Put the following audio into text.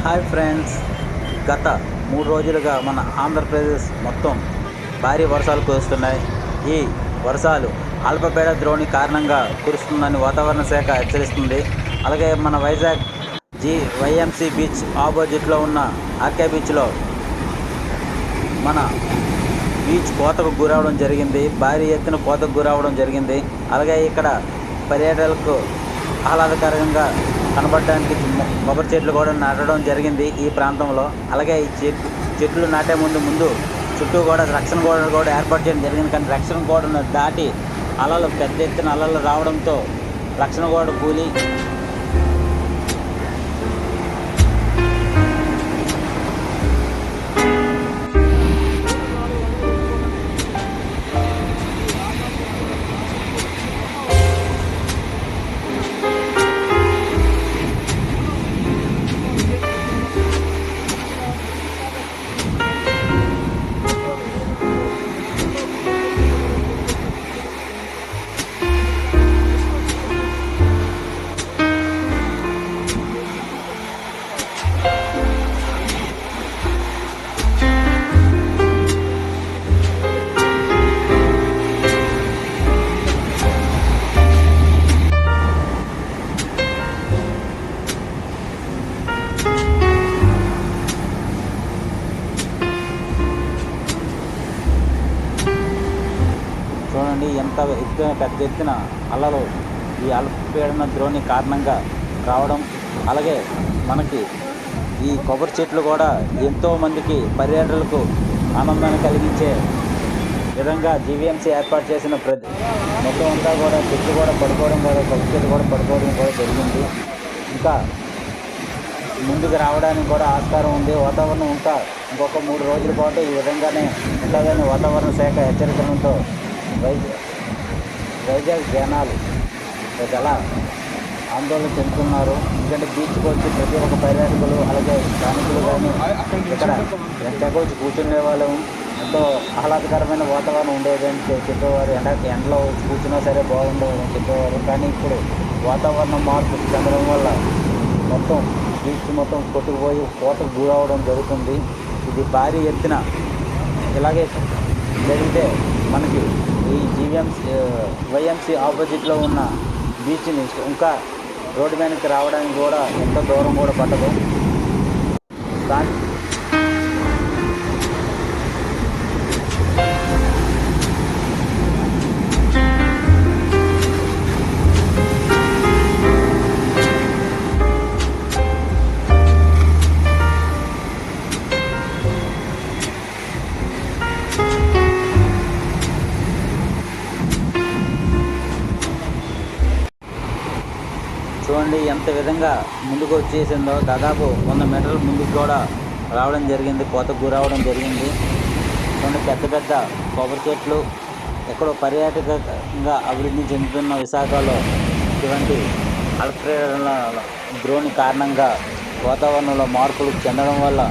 Hi friends, గత 3 రోజులుగా మన ఆంధ్రప్రదేశ్ మొత్తం భారీ వర్షాలు కురుస్తున్నాయి. ఈ వర్షాలు అల్పపీడ ద్రోణి కారణంగా కురుస్తుందని వాతావరణ శాఖ హెచ్చరిస్తుంది. అలాగే మన వైజాగ్ వైఎంసీ బీచ్ ఆపోజిట్లో ఉన్న ఆర్కే బీచ్లో మన బీచ్ కోతకు గురవడం జరిగింది. భారీ ఎత్తున కోతకు గురవడం జరిగింది. అలాగే ఇక్కడ పర్యాటకులకు ఆహ్లాదకరంగా కనబడడానికి కొబ్బరి చెట్లు కూడా నాటడం జరిగింది ఈ ప్రాంతంలో. అలాగే ఈ చెట్లు నాటే ముందు చుట్టూ కూడా రక్షణ గోడ కూడా ఏర్పాటు చేయడం జరిగింది. కానీ రక్షణ గోడను దాటి అలలు పెద్ద ఎత్తున అలలు రావడంతో రక్షణ గోడ కూలి చూడండి ఎంత పెద్ద ఎత్తున అలలు ఈ అల్పపీడన ద్రోణి కారణంగా రావడం. అలాగే మనకి ఈ కొబ్బరి చెట్లు కూడా ఎంతోమందికి పర్యాటకులకు ఆనందాన్ని కలిగించే విధంగా జీవీఎంసీ ఏర్పాటు చేసిన మొత్తం అంతా కూడా చెట్లు కూడా పడుకోవడం కూడా కొబ్బరి చెట్లు కూడా పడుకోవడం కూడా జరిగింది. ఇంకా ముందుకు రావడానికి కూడా ఆస్కారం ఉంది. వాతావరణం ఇంకొక 3 రోజుల పాటు ఈ విధంగానే ఉంటుందని వాతావరణ శాఖ హెచ్చరించడంతో వైజాగ్ జనాలు చాలా ఆందోళన చెందుతున్నారు. ఎందుకంటే బీచ్కి వచ్చి ప్రతి ఒక్క పర్యాటకులు అలాగే స్థానికులు కానీ ఇక్కడ ఎంతకొచ్చి కూర్చునే వాళ్ళు ఎంతో ఆహ్లాదకరమైన వాతావరణం ఉండేదని చెప్పేవారు. ఎండలో కూర్చున్నా సరే బాగుండేదని చెప్పేవారు. కానీ ఇప్పుడు వాతావరణం మార్పు చెందడం వల్ల మొత్తం బీచ్ మొత్తం కొట్టుకుపోయి కోతకు గురవడం జరుగుతుంది. ఇది భారీ ఎత్తున ఇలాగే జరిగితే మనకి ఈ వైఎంసీ ఆపోజిట్లో ఉన్న బీచ్ని ఇంకా రోడ్డు మీదకి రావడానికి కూడా ఎంత దూరం కూడా పట్టదు. చూడండి ఎంత విధంగా ముందుకు వచ్చేసిందో. దాదాపు 100 మీటర్ల ముందుకు కూడా రావడం జరిగింది, కోతకు గురవడం జరిగింది. చూడండి పెద్ద కొబ్బరి చెట్లు ఎక్కడో పర్యాటకంగా అభివృద్ధి చెందుతున్న విశాఖలో ఇటువంటి అల్పపీడన ద్రోణి కారణంగా వాతావరణంలో మార్పులు చెందడం వల్ల